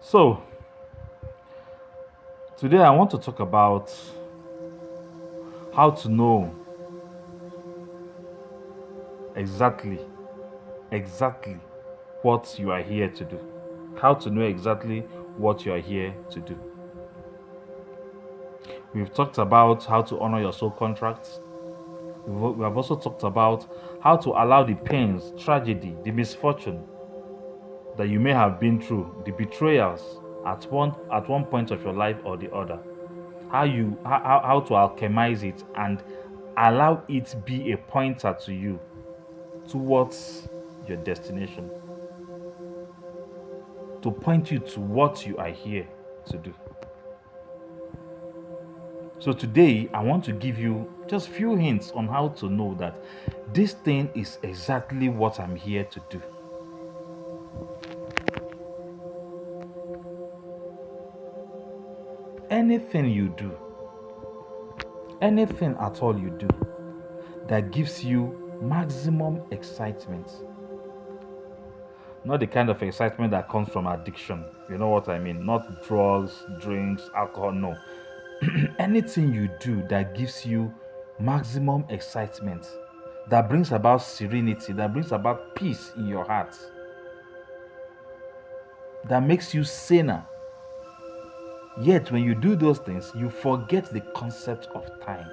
So, today I want to talk about how to know exactly, exactly what you are here to do. How to know exactly what you are here to do. We've talked about how to honor your soul contracts. We have also talked about how to allow the pains, tragedy, the misfortune that you may have been through, the betrayals at one point of your life or the other. How to alchemize it and allow it be a pointer to you towards your destination, to point you to what you are here to do. So today I want to give you just few hints on how to know that this thing is exactly what I'm here to do. Anything you do, anything at all you do that gives you maximum excitement, not the kind of excitement that comes from addiction. You know what I mean? Not drugs, drinks, alcohol, no. Anything you do that gives you maximum excitement, that brings about serenity, that brings about peace in your heart, that makes you saner. Yet, when you do those things, you forget the concept of time.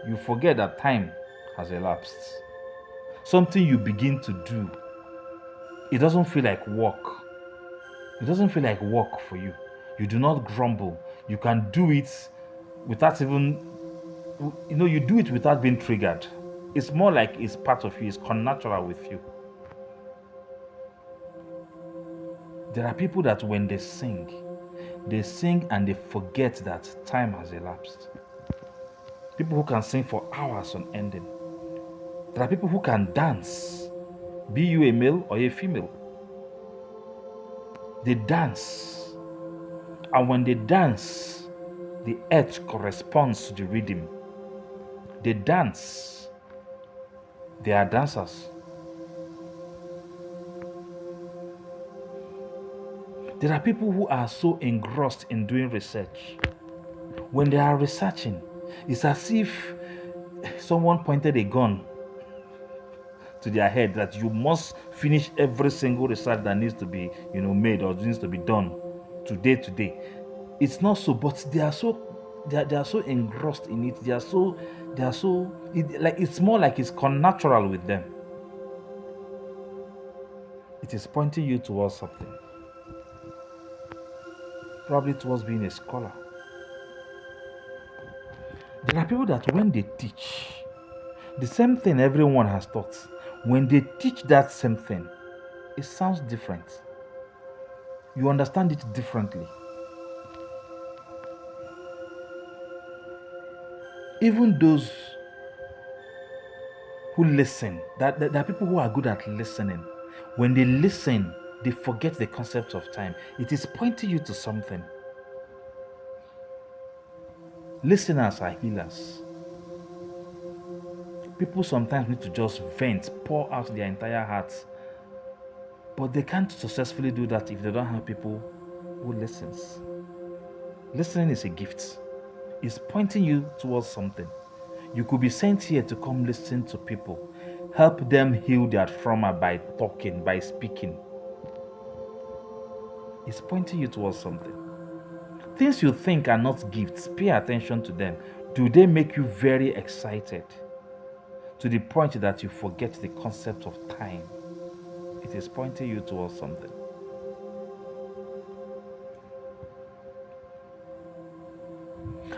You forget that time has elapsed. Something you begin to do, it doesn't feel like work. It doesn't feel like work for you. You do not grumble. You can do it without even, you do it without being triggered. It's more like it's part of you, it's connatural with you. There are people that when they sing and they forget that time has elapsed. People who can sing for hours on ending. There are people who can dance, be you a male or a female. They dance. And when they dance, the earth corresponds to the rhythm. They dance. They are dancers. There are people who are so engrossed in doing research. When they are researching, it's as if someone pointed a gun to their head that you must finish every single research that needs to be, made or needs to be done today. It's not so, but they are so engrossed in it. It's more like it's connatural with them. It is pointing you towards something, probably towards being a scholar. There are people that when they teach the same thing everyone has taught, when they teach that same thing, it sounds different. You understand it differently. Even those who listen, that there are people who are good at listening. When they listen, they forget the concept of time. It is pointing you to something. Listeners are healers. People sometimes need to just vent, pour out their entire hearts, but they can't successfully do that if they don't have people who listens. Listening is a gift. It's pointing you towards something. You could be sent here to come listen to people, help them heal their trauma by talking, by speaking. It's pointing you towards something. Things you think are not gifts, pay attention to them. Do they make you very excited to the point that you forget the concept of time? It is pointing you towards something.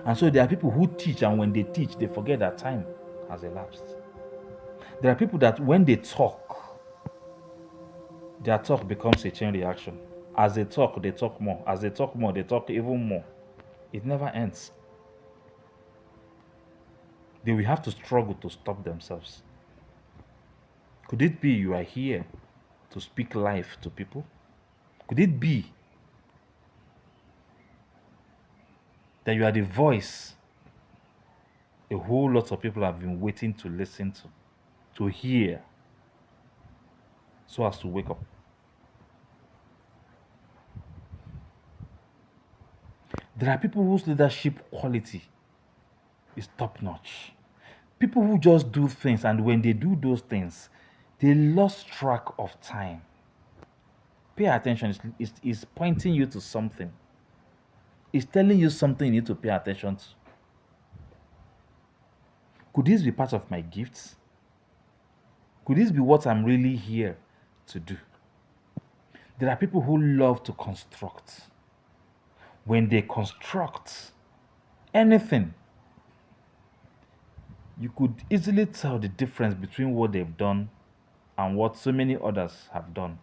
And so there are people who teach, and when they teach, they forget that time has elapsed. There are people that when they talk, their talk becomes a chain reaction. As they talk more. As they talk more, they talk even more. It never ends. They will have to struggle to stop themselves. Could it be you are here to speak life to people? Could it be that you are the voice a whole lot of people have been waiting to listen to hear, so as to wake up? There are people whose leadership quality is top notch. People who just do things, and when they do those things, they lost track of time. Pay attention, is pointing you to something. It's telling you something you need to pay attention to. Could this be part of my gifts? Could this be what I'm really here to do? There are people who love to construct. When they construct anything, you could easily tell the difference between what they've done and what so many others have done,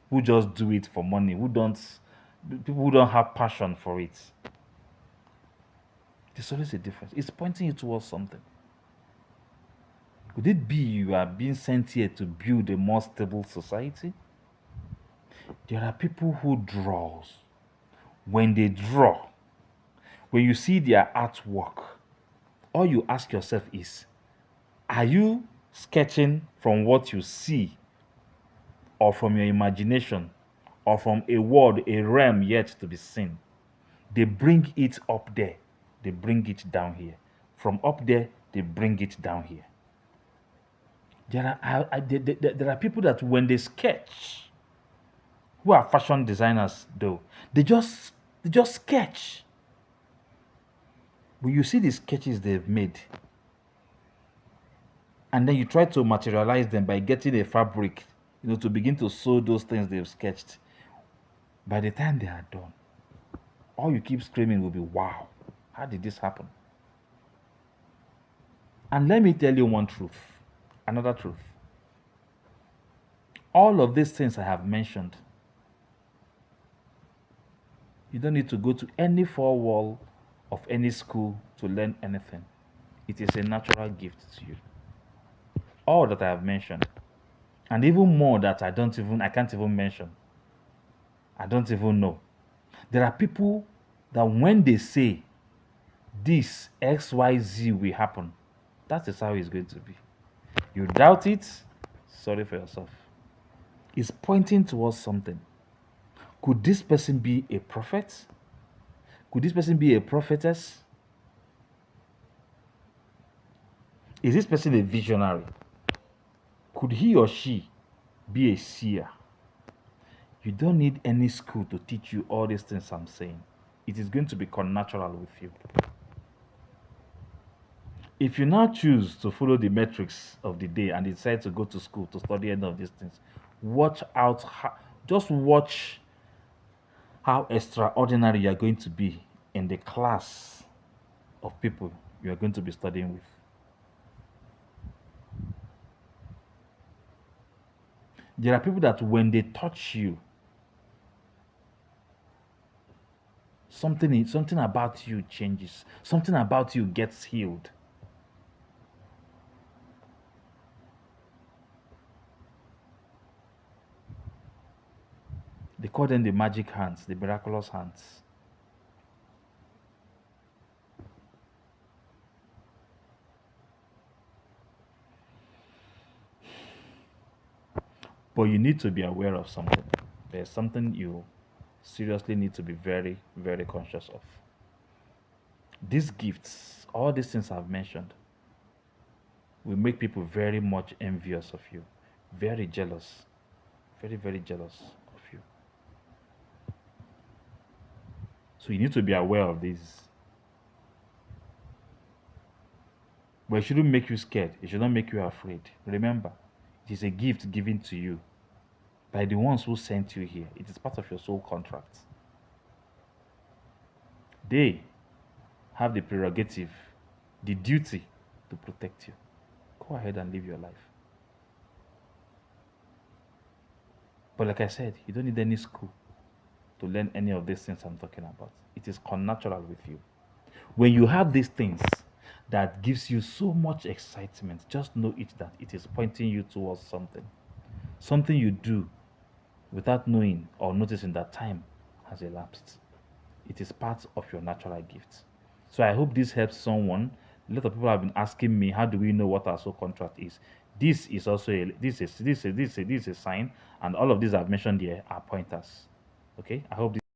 who just do it for money, people who don't have passion for it. There's always a difference. It's pointing you towards something. Could it be you are being sent here to build a more stable society? There are people who draw. When they draw, when you see their artwork, all you ask yourself is, are you sketching from what you see, or from your imagination, or from a world, a realm yet to be seen? They bring it up there, they bring it down here. From up there, they bring it down here. There are people that when they sketch, who are fashion designers though, they just sketch. When you see the sketches they've made, and then you try to materialize them by getting a fabric, to begin to sew those things they've sketched. By the time they are done, all you keep screaming will be, wow, how did this happen? And let me tell you one truth, another truth. All of these things I have mentioned, you don't need to go to any four wall of any school to learn anything. It is a natural gift to you. All that I have mentioned, and even more that I can't even mention. I don't even know. There are people that when they say this XYZ will happen, that is how it's going to be. You doubt it, sorry for yourself. It's pointing towards something. Could this person be a prophet? Could this person be a prophetess? Is this person a visionary? Could he or she be a seer? You don't need any school to teach you all these things I'm saying. It is going to be connatural with you. If you now choose to follow the metrics of the day and decide to go to school to study any of these things, just watch how extraordinary you are going to be in the class of people you are going to be studying with. There are people that when they touch you, something about you changes. Something about you gets healed. They call them the magic hands, the miraculous hands. But you need to be aware of something. There's something you seriously need to be very, very conscious of. These gifts, all these things I've mentioned, will make people very much envious of you, very jealous, very, very jealous of you. So you need to be aware of these. But it shouldn't make you scared. It should not make you afraid. Remember, it is a gift given to you by the ones who sent you here. It is part of your soul contract. They have the prerogative, the duty to protect you. Go ahead and live your life. But like I said, you don't need any school to learn any of these things I'm talking about. It is connatural with you. When you have these things that gives you so much excitement, just know it that it is pointing you towards something. Something you do without knowing or noticing that time has elapsed. It is part of your natural gift. So I hope this helps someone. A lot of people have been asking me, how do we know what our soul contract is? This is also this is a sign, and all of these I've mentioned here are pointers. Okay, I hope this